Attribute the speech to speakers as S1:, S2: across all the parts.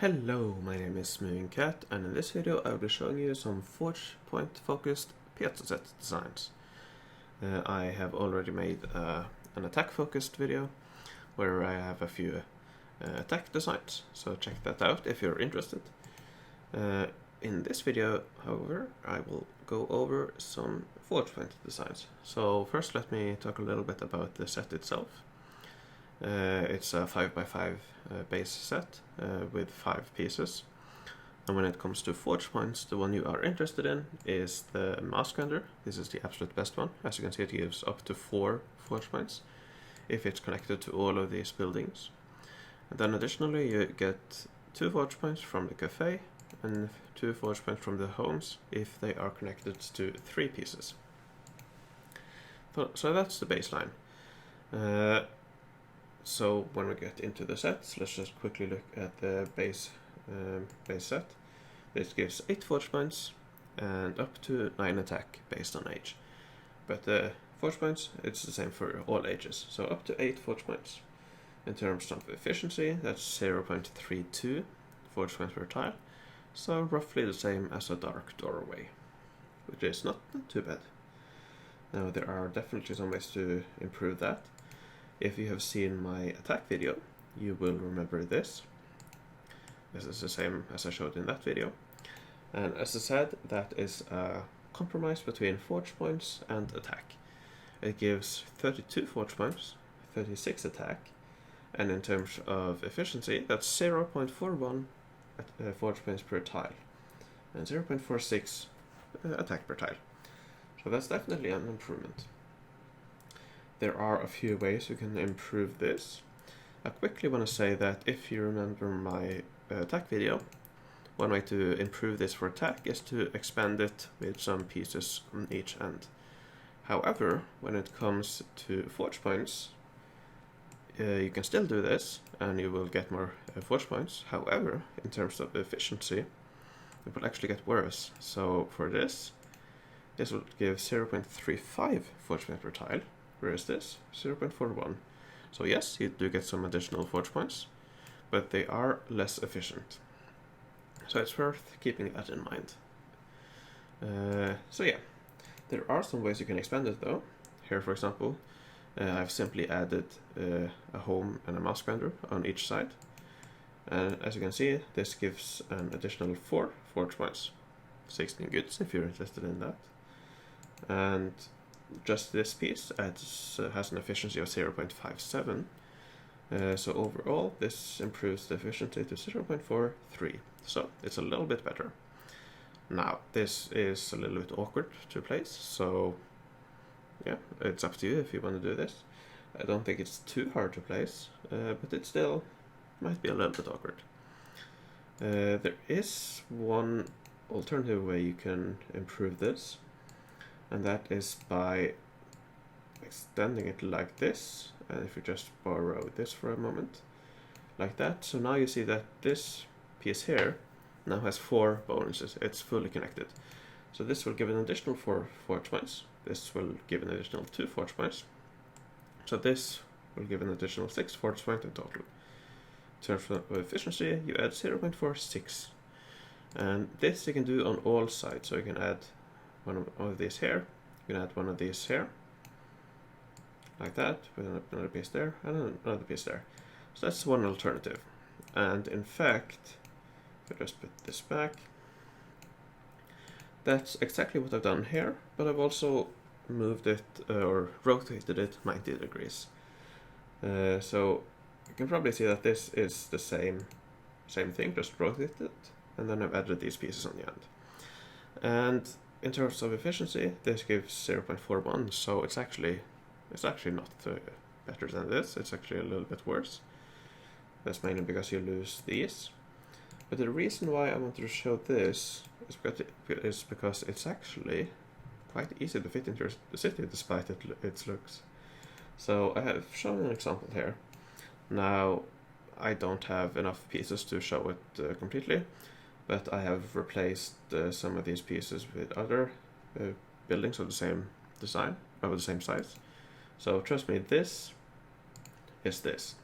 S1: Hello, my name is Moving Cat, and in this video I will be showing you some forge point focused Piazza set designs. I have already made an attack focused video where I have a few attack designs, so check that out if you're interested. In this video, however, I will go over some forge point designs. So first let me talk a little bit about the set itself. It's a 5x5 base set with 5 pieces. And when it comes to forge points, the one you are interested in is the mouse grinder. This is the absolute best one. As you can see, it gives up to 4 forge points if it's connected to all of these buildings. And then additionally, you get 2 forge points from the cafe and 2 forge points from the homes if they are connected to 3 pieces. So that's the baseline. So when we get into the sets, let's just quickly look at the base set. This gives 8 forge points and up to 9 attack based on age. But the forge points, it's the same for all ages, so up to 8 forge points. In terms of efficiency, that's 0.32 forge points per tile, so roughly the same as a dark doorway, which is not too bad. Now there are definitely some ways to improve that. If you have seen my attack video, you will remember this. This is the same as I showed in that video. And as I said, that is a compromise between forge points and attack. It gives 32 forge points, 36 attack, and in terms of efficiency, that's 0.41 forge points per tile, and 0.46 attack per tile. So that's definitely an improvement. There are a few ways you can improve this. I quickly want to say that if you remember my attack video, one way to improve this for attack is to expand it with some pieces on each end. However, when it comes to forge points, you can still do this and you will get more forge points. However, in terms of efficiency, it will actually get worse. So for this will give 0.35 forge points per tile. Whereas this, 0.41. So yes, you do get some additional forge points, but they are less efficient. So it's worth keeping that in mind. So yeah, there are some ways you can expand it though. Here for example, I've simply added a home and a mouse grinder on each side. And as you can see, this gives an additional 4 forge points. 16 goods if you're interested in that. And just this piece has an efficiency of 0.57. So overall, this improves the efficiency to 0.43. So it's a little bit better. Now, this is a little bit awkward to place, so yeah, it's up to you if you want to do this. I don't think it's too hard to place, but it still might be a little bit awkward. There is one alternative way you can improve this, and that is by extending it like this. And if you just borrow this for a moment, like that. So now you see that this piece here now has 4 bonuses. It's fully connected. So this will give an additional 4 forge points. This will give an additional 2 forge points. So this will give an additional 6 forge points in total. In terms of efficiency, you add 0.46. And this you can do on all sides. So you can add one of these here, you can add one of these here, like that, with another piece there, and another piece there. So that's one alternative. And in fact, if I just put this back, that's exactly what I've done here, but I've also moved it, or rotated it 90 degrees. So you can probably see that this is the same thing, just rotated it, and then I've added these pieces on the end. And in terms of efficiency, this gives 0.41, so it's actually not better than this. It's actually a little bit worse. That's mainly because you lose these. But the reason why I wanted to show this is because it's actually quite easy to fit into the city despite its looks. So I have shown an example here. Now I don't have enough pieces to show it completely, but I have replaced some of these pieces with other buildings of the same design, of the same size. So trust me, this is this.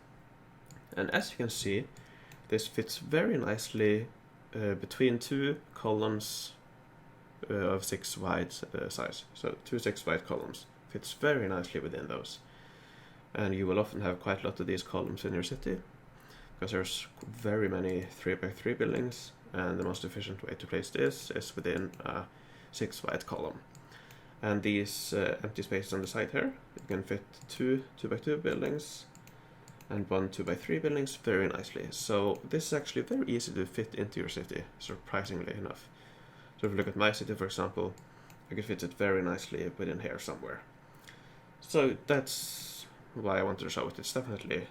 S1: And as you can see, this fits very nicely between two columns of 6 wide size. So 2 6 wide columns fits very nicely within those. And you will often have quite a lot of these columns in your city, because there's very many 3x3 buildings, and the most efficient way to place this is within a 6 wide column. And these empty spaces on the side here, you can fit 2 2x2 buildings and 1 2x3 buildings very nicely. So this is actually very easy to fit into your city, surprisingly enough. So if you look at my city, for example, I could fit it very nicely within here somewhere. So that's why I wanted to show it. It's definitely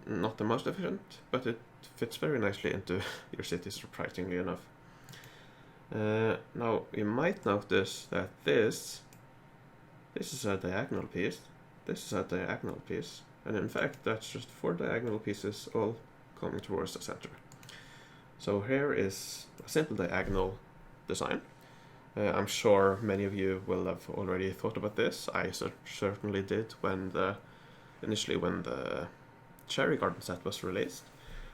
S1: not the most efficient, but it fits very nicely into your city, surprisingly enough. Now you might notice that this is a diagonal piece, this is a diagonal piece, and in fact that's just 4 diagonal pieces all coming towards the center. So here is a simple diagonal design. I'm sure many of you will have already thought about this. I certainly did initially when the Cherry Garden set was released.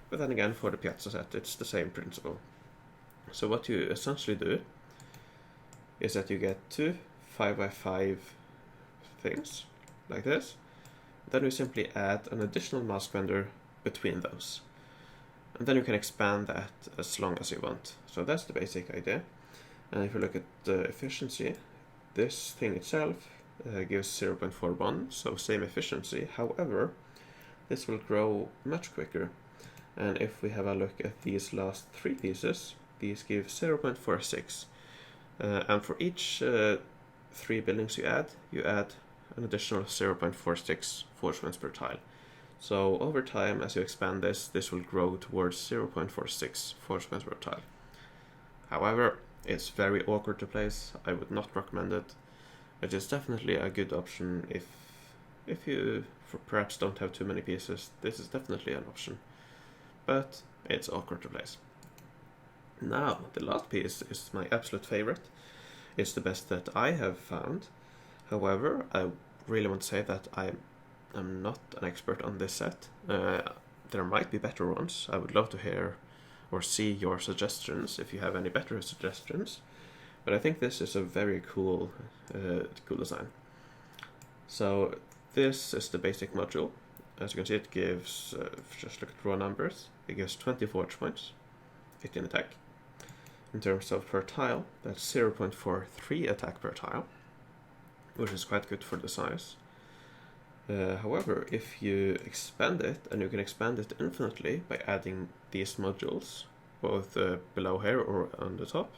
S1: But then again, for the Piazza set, it's the same principle. So what you essentially do is that you get 2 5x5 things, like this. Then you simply add an additional mask vendor between those. And then you can expand that as long as you want. So that's the basic idea. And if you look at the efficiency, this thing itself gives 0.41, so same efficiency. However, this will grow much quicker. And if we have a look at these last 3 pieces, these give 0.46. And for each 3 buildings you add an additional 0.46 force points per tile. So over time, as you expand this will grow towards 0.46 force points per tile. However, it's very awkward to place. I would not recommend it. It is definitely a good option if you perhaps don't have too many pieces. This is definitely an option, but it's awkward to place. Now, the last piece is my absolute favorite. It's the best that I have found. However, I really want to say that I'm not an expert on this set. There might be better ones. I would love to hear or see your suggestions if you have any better suggestions. But I think this is a very cool design. So this is the basic module. As you can see, it gives, just look at raw numbers, it gives 20 forge points, 18 attack. In terms of per tile, that's 0.43 attack per tile, which is quite good for the size. However, if you expand it, and you can expand it infinitely by adding these modules, both below here or on the top,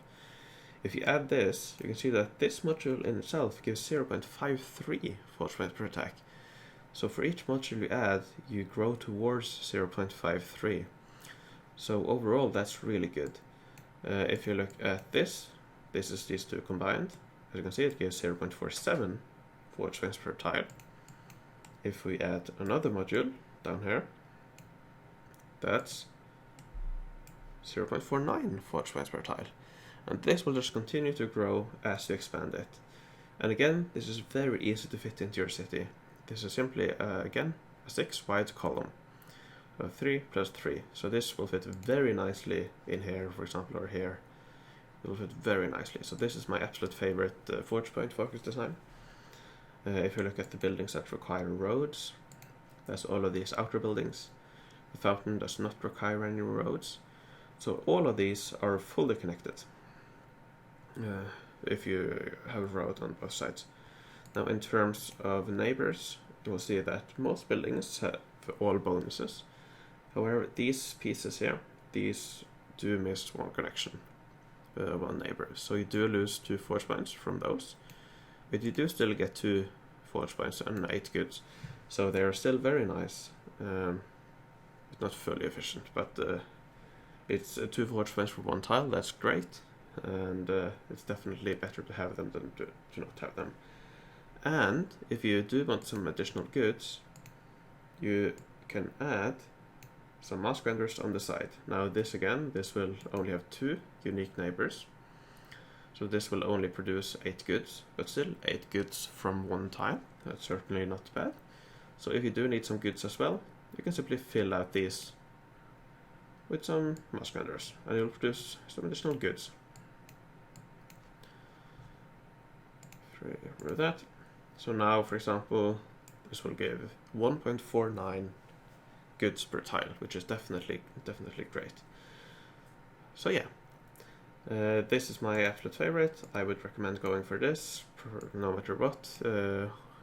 S1: if you add this, you can see that this module in itself gives 0.53 force points per attack. So for each module you add, you grow towards 0.53. So overall, that's really good. If you look at this is these two combined. As you can see, it gives 0.47 force points per tile. If we add another module down here, that's 0.49 forge points per tile. And this will just continue to grow as you expand it. And again, this is very easy to fit into your city. This is simply, again, a 6 wide column. 3 plus 3. So this will fit very nicely in here, for example, or here. It will fit very nicely. So this is my absolute favorite forge point focus design. If you look at the buildings that require roads, that's all of these outer buildings. The fountain does not require any roads. So all of these are fully connected if you have a road on both sides. Now in terms of neighbors, you will see that most buildings have all bonuses. However, these pieces here, these do miss one connection, one neighbor. So you do lose 2 forge points from those. But you do still get 2 forge points and 8 goods. So they are still very nice. It's not fully efficient, but it's 2 forge points for 1 tile. That's great. And it's definitely better to have them than to not have them. And if you do want some additional goods, you can add some mask vendors on the side. Now this will only have 2 unique neighbors. So this will only produce 8 goods, but still 8 goods from 1 tile. That's certainly not bad. So if you do need some goods as well, you can simply fill out these with some mask renders, and it'll produce some additional goods. Remove that. So now, for example, this will give 1.49 goods per tile, which is definitely great. So yeah, this is my absolute favorite. I would recommend going for this, no matter what,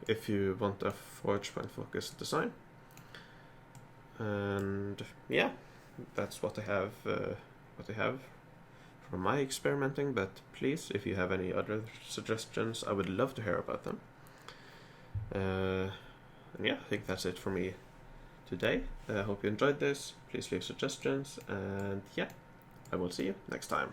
S1: if you want a forge point focused design. And yeah, that's what I have. From my experimenting. But please, if you have any other suggestions, I would love to hear about them. And yeah, I think that's it for me today. I hope you enjoyed this. Please leave suggestions, and yeah, I will see you next time.